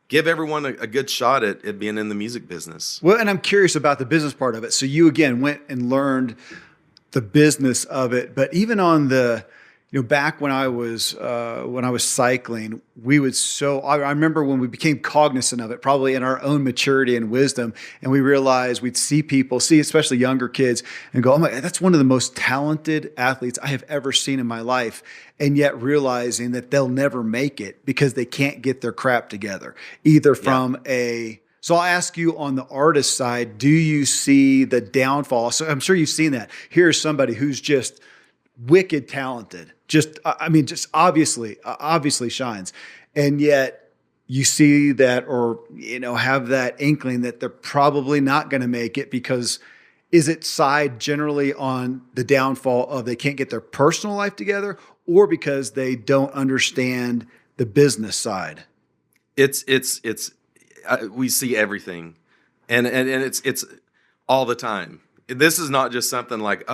give everyone a good shot at being in the music business. Well, and I'm curious about the business part of it. So you, again, went and learned the business of it, but even on the, back when I was cycling, I remember when we became cognizant of it, probably in our own maturity and wisdom, and we realized we'd see people, especially younger kids, and go, oh my God, that's one of the most talented athletes I have ever seen in my life. And yet realizing that they'll never make it because they can't get their crap together, either from So I'll ask you, on the artist side, do you see the downfall? So I'm sure you've seen that. Here's somebody who's just wicked talented, just obviously shines. And yet you see that, or, have that inkling that they're probably not going to make it because, is it side generally on the downfall of they can't get their personal life together, or because they don't understand the business side? We see everything, and it's all the time. This is not just something like,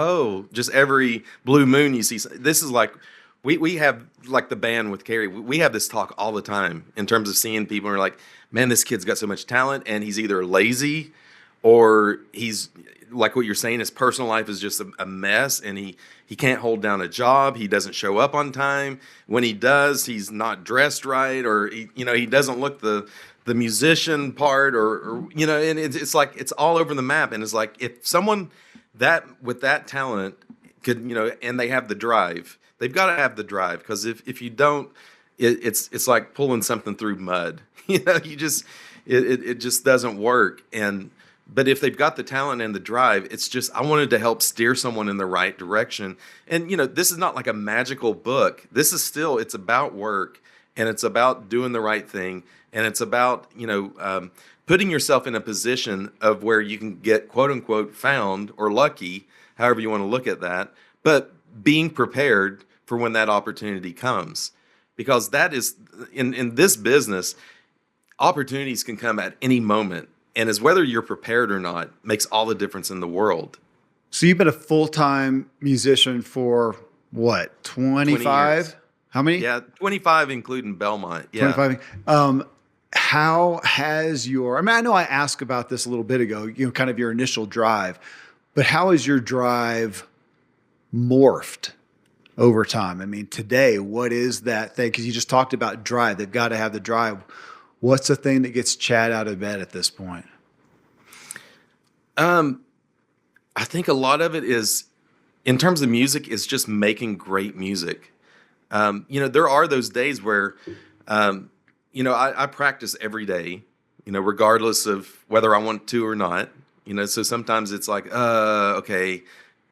just every blue moon you see. This is like, we have, like the band with Carrie, we have this talk all the time in terms of seeing people and we're like, man, this kid's got so much talent, and he's either lazy or he's, like what you're saying, his personal life is just a mess, and he can't hold down a job. He doesn't show up on time. When he does, he's not dressed right, or he doesn't look the musician part, or and it's like, it's all over the map. And it's like, if someone with that talent could, and they have the drive, they've got to have the drive, because if you don't, it's like pulling something through mud. It just doesn't work. But if they've got the talent and the drive, it's just, I wanted to help steer someone in the right direction. And, this is not like a magical book. This is still, it's about work, and it's about doing the right thing. And it's about, putting yourself in a position of where you can get, quote unquote, found or lucky, however you want to look at that, but being prepared for when that opportunity comes. Because that is, in this business, opportunities can come at any moment. And as whether you're prepared or not makes all the difference in the world. So you've been a full-time musician for what, 25? How many? Yeah, 25 including Belmont. Yeah. 25. how has your, I mean, I know I asked about this a little bit ago, kind of your initial drive, but how has your drive morphed over time? I mean, today, what is that thing? Because you just talked about drive. They've got to have the drive. What's the thing that gets Chad out of bed at this point? I think a lot of it is, in terms of music, is just making great music. There are those days where, I practice every day, regardless of whether I want to or not. So sometimes it's like, okay,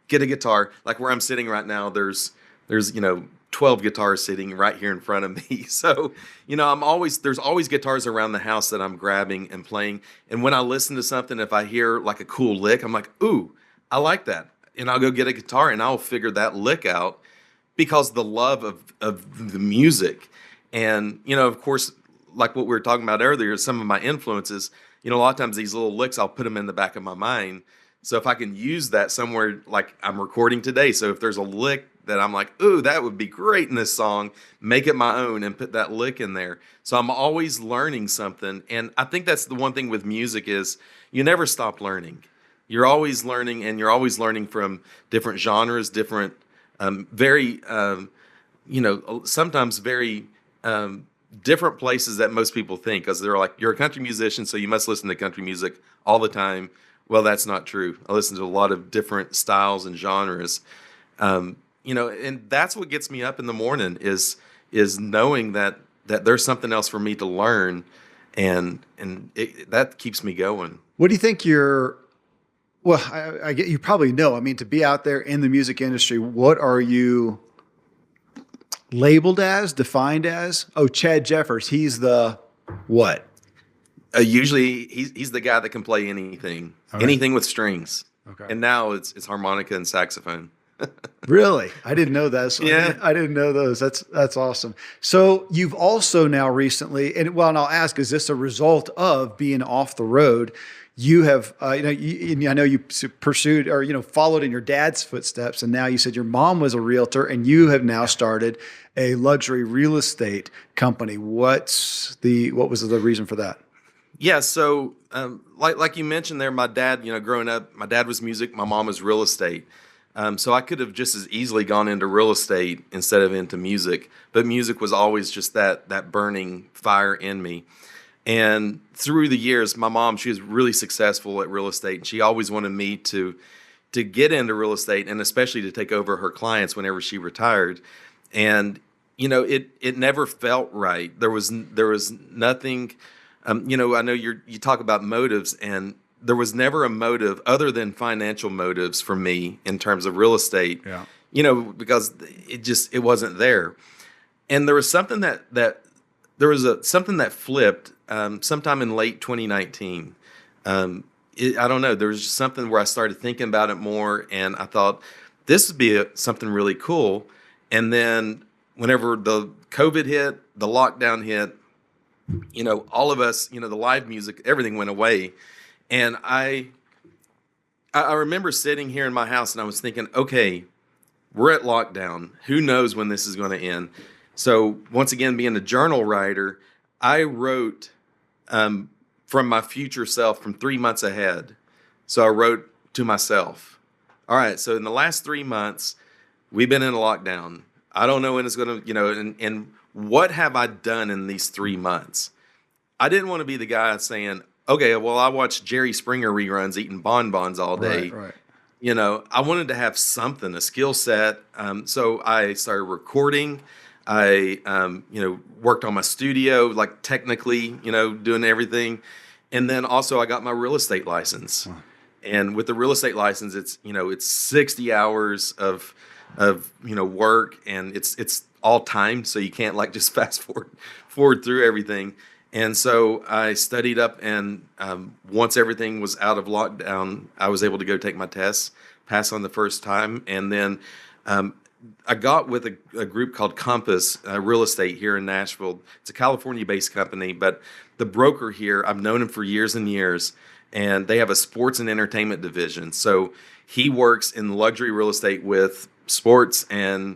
get a guitar. Like where I'm sitting right now, there's 12 guitars sitting right here in front of me. So, there's always guitars around the house that I'm grabbing and playing. And when I listen to something, if I hear like a cool lick, I'm like, ooh, I like that. And I'll go get a guitar and I'll figure that lick out because the love of the music. And, of course, like what we were talking about earlier, some of my influences, a lot of times these little licks, I'll put them in the back of my mind. So if I can use that somewhere, like I'm recording today. So if there's a lick that I'm like, ooh, that would be great in this song, make it my own and put that lick in there. So I'm always learning something. And I think that's the one thing with music is you never stop learning. You're always learning, and you're always learning from different genres, different, sometimes very different places that most people think, because they're like, you're a country musician, so you must listen to country music all the time. Well, that's not true. I listen to a lot of different styles and genres. And that's what gets me up in the morning is knowing that there's something else for me to learn, and that keeps me going. What do you think well, I get, you probably know, I mean, to be out there in the music industry, what are you labeled as, defined as? Oh, Chad Jeffers, he's the what? Usually he's the guy that can play anything, anything with strings. Okay. And now it's harmonica and saxophone. Really? I didn't know that. So Yeah. I didn't know those. That's awesome. So you've also now recently, and I'll ask, is this a result of being off the road? You have, I know you pursued or, followed in your dad's footsteps. And now you said your mom was a realtor and you have now started a luxury real estate company. What was the reason for that? Yeah. So, like you mentioned there, my dad, growing up, my dad was music, my mom was real estate. So I could have just as easily gone into real estate instead of into music, but music was always just that burning fire in me. And through the years, my mom, she was really successful at real estate, and she always wanted me to get into real estate, and especially to take over her clients whenever she retired. And it never felt right. There was nothing. I know you talk about motives, and there was never a motive other than financial motives for me in terms of real estate. Yeah. Because it wasn't there. And there was something something that flipped sometime in late 2019. I don't know. There was just something where I started thinking about it more, and I thought this would be something really cool. And then whenever the COVID hit, the lockdown hit, all of us, the live music, everything went away. And I remember sitting here in my house and I was thinking, okay, we're at lockdown. Who knows when this is going to end? So once again, being a journal writer, I wrote from my future self from 3 months ahead. So I wrote to myself, all right, so in the last 3 months, we've been in a lockdown. I don't know when it's going to, and what have I done in these 3 months? I didn't want to be the guy saying, okay, well, I watched Jerry Springer reruns eating bonbons all day. Right. I wanted to have something, a skill set. So I started recording. I, worked on my studio, like technically, doing everything. And then also I got my real estate license. Wow. And with the real estate license, it's 60 hours of work, and it's all timed. So you can't like just fast forward through everything. And so I studied up, and once everything was out of lockdown, I was able to go take my tests, pass on the first time. And then I got with a group called Compass Real Estate here in Nashville. It's a California-based company, but the broker here, I've known him for years and years, and they have a sports and entertainment division. So he works in luxury real estate with sports and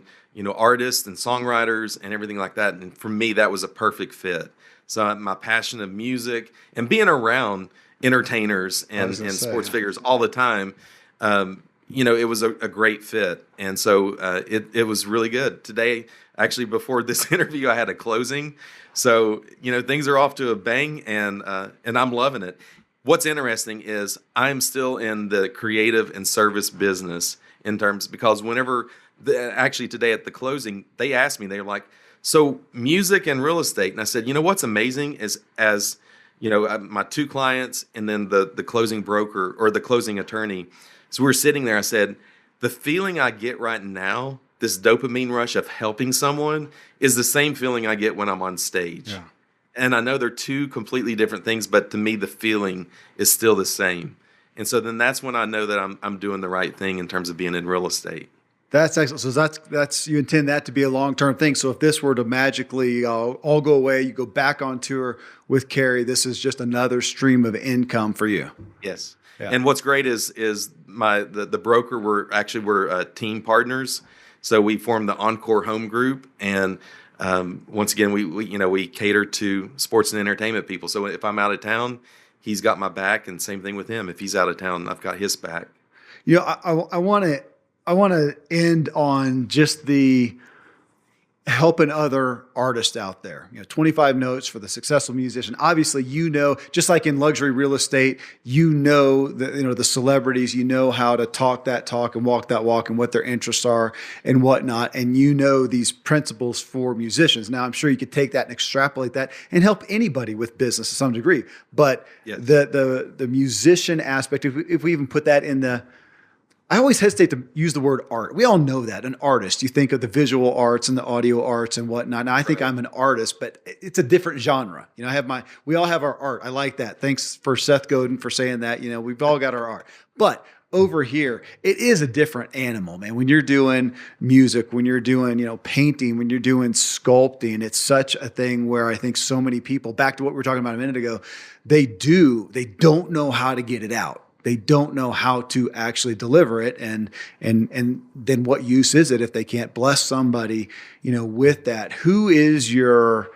artists and songwriters and everything like that. And for me, that was a perfect fit. So my passion of music and being around entertainers and sports figures all the time, it was a great fit. And so it was really good. Today, actually, before this interview, I had a closing. So, things are off to a bang, and I'm loving it. What's interesting is I'm still in the creative and service business because whenever, actually today at the closing, they asked me, they're like, so music and real estate. And I said, what's amazing is my two clients and then the closing broker or the closing attorney. So we're sitting there. I said, the feeling I get right now, this dopamine rush of helping someone, is the same feeling I get when I'm on stage. Yeah. And I know they're two completely different things, but to me, the feeling is still the same. And so then that's when I know that I'm doing the right thing in terms of being in real estate. That's excellent. So that's you intend that to be a long-term thing. So if this were to magically all go away, you go back on tour with Carrie, this is just another stream of income for you. Yes. Yeah. And what's great is the broker, we're team partners. So we formed the Encore Home Group, and once again we cater to sports and entertainment people. So if I'm out of town, he's got my back, and same thing with him. If he's out of town, I've got his back. I want to end on just the helping other artists out there. 25 notes for the successful musician. Obviously, just like in luxury real estate, the celebrities, how to talk that talk and walk that walk and what their interests are and whatnot. And these principles for musicians. Now, I'm sure you could take that and extrapolate that and help anybody with business to some degree. But yes, the musician aspect, if we even put that in I always hesitate to use the word art. We all know that, an artist. You think of the visual arts and the audio arts and whatnot. Now, I think I'm an artist, but it's a different genre. We all have our art. I like that. Thanks for Seth Godin for saying that. We've all got our art. But over here, it is a different animal, man. When you're doing music, when you're doing, painting, when you're doing sculpting, it's such a thing where I think so many people, back to what we were talking about a minute ago, they don't know how to get it out. They don't know how to actually deliver it, and then what use is it if they can't bless somebody, with that? Who is your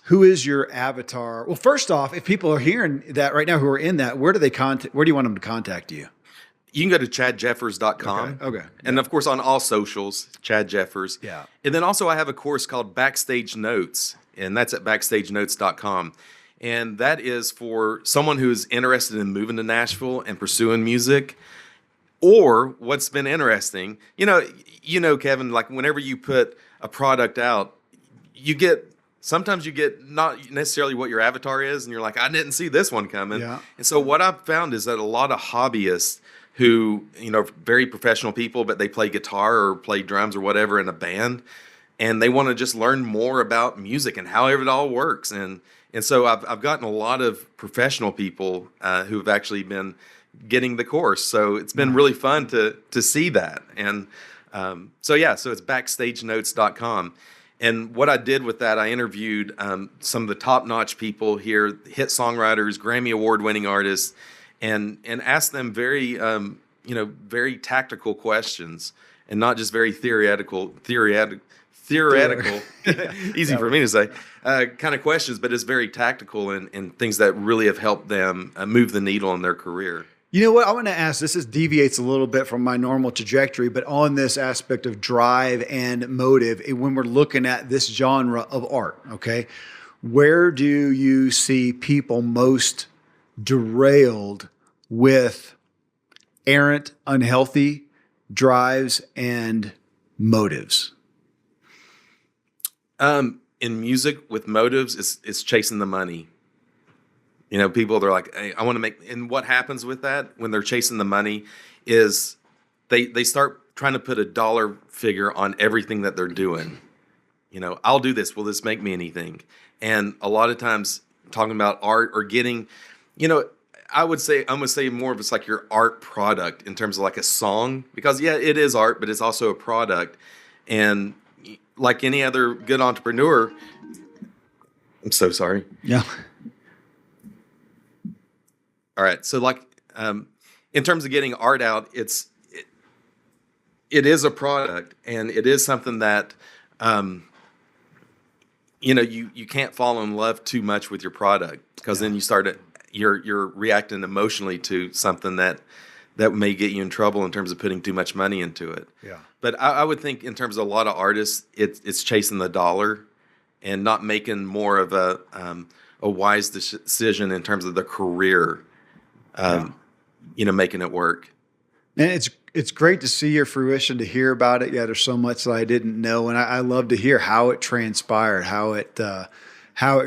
avatar? Well, first off, if people are hearing that right now who are in that, where do you want them to contact you? You can go to chadjeffers.com. Okay. And of course on all socials, Chad Jeffers. Yeah. And then also I have a course called Backstage Notes, and that's at backstagenotes.com. And that is for someone who is interested in moving to Nashville and pursuing music. Or what's been interesting, Kevin, like whenever you put a product out, sometimes you get not necessarily what your avatar is, and you're like, I didn't see this one coming. Yeah. And so what I've found is that a lot of hobbyists who, very professional people, but they play guitar or play drums or whatever in a band, and they want to just learn more about music and how it all works. And so I've gotten a lot of professional people who have actually been getting the course. So it's been really fun to see that. And so it's backstagenotes.com. And what I did with that, I interviewed some of the top-notch people here, hit songwriters, Grammy Award-winning artists, and asked them very tactical questions, and not just very theoretical, easy for me to say, kind of questions, but it's very tactical and things that really have helped them move the needle in their career. You know what? I want to ask, deviates a little bit from my normal trajectory, but on this aspect of drive and motive, when we're looking at this genre of art, okay, where do you see people most derailed with errant, unhealthy drives and motives? In music with motives, it's chasing the money. People, they're like, hey, I want to make, and what happens with that when they're chasing the money is they start trying to put a dollar figure on everything that they're doing. I'll do this. Will this make me anything? And a lot of times talking about art or getting, I'm going to say more of it's like your art product in terms of like a song, because it is art, but it's also a product. And like any other good entrepreneur, I'm so sorry. Yeah. All right. So in terms of getting art out, it is a product, and it is something that you can't fall in love too much with your product, because then you're reacting emotionally to something that may get you in trouble in terms of putting too much money into it. Yeah. But I would think in terms of a lot of artists, it's chasing the dollar and not making more of a wise decision in terms of the career, making it work. And it's great to see your fruition, to hear about it. Yeah, there's so much that I didn't know, and I love to hear how it transpired, how it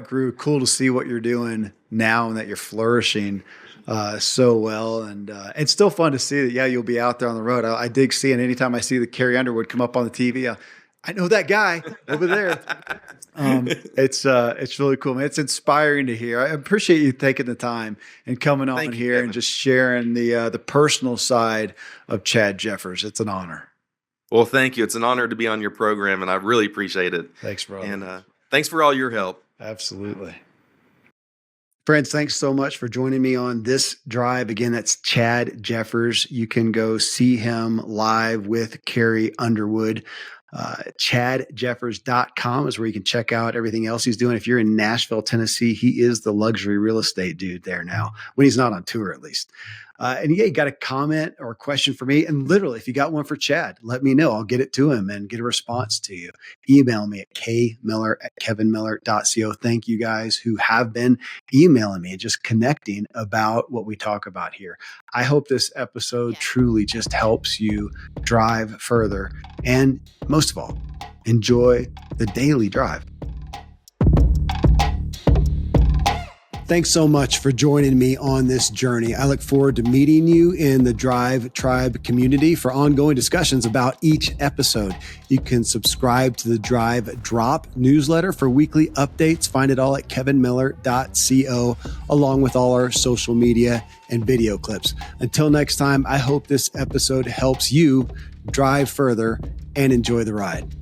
grew. Cool to see what you're doing now and that you're flourishing so well. And it's still fun to see that. Yeah, you'll be out there on the road. I dig seeing anytime I see the Carrie Underwood come up on the TV. I know that guy over there. It's really cool, man. It's inspiring to hear. I appreciate you taking the time and coming on here, Kevin, and just sharing the personal side of Chad Jeffers. It's an honor. Well, thank you. It's an honor to be on your program, and I really appreciate it. Thanks, brother. And thanks for all your help. Absolutely. Friends, thanks so much for joining me on this drive. Again, that's Chad Jeffers. You can go see him live with Carrie Underwood. ChadJeffers.com is where you can check out everything else he's doing. If you're in Nashville, Tennessee, he is the luxury real estate dude there now, when he's not on tour at least. And yeah, you got a comment or a question for me. And literally, if you got one for Chad, let me know. I'll get it to him and get a response to you. Email me at kmiller@kevinmiller.co. Thank you guys who have been emailing me and just connecting about what we talk about here. I hope this episode truly just helps you drive further. And most of all, enjoy the daily drive. Thanks so much for joining me on this journey. I look forward to meeting you in the Drive Tribe community for ongoing discussions about each episode. You can subscribe to the Drive Drop newsletter for weekly updates. Find it all at kevinmiller.co, along with all our social media and video clips. Until next time, I hope this episode helps you drive further and enjoy the ride.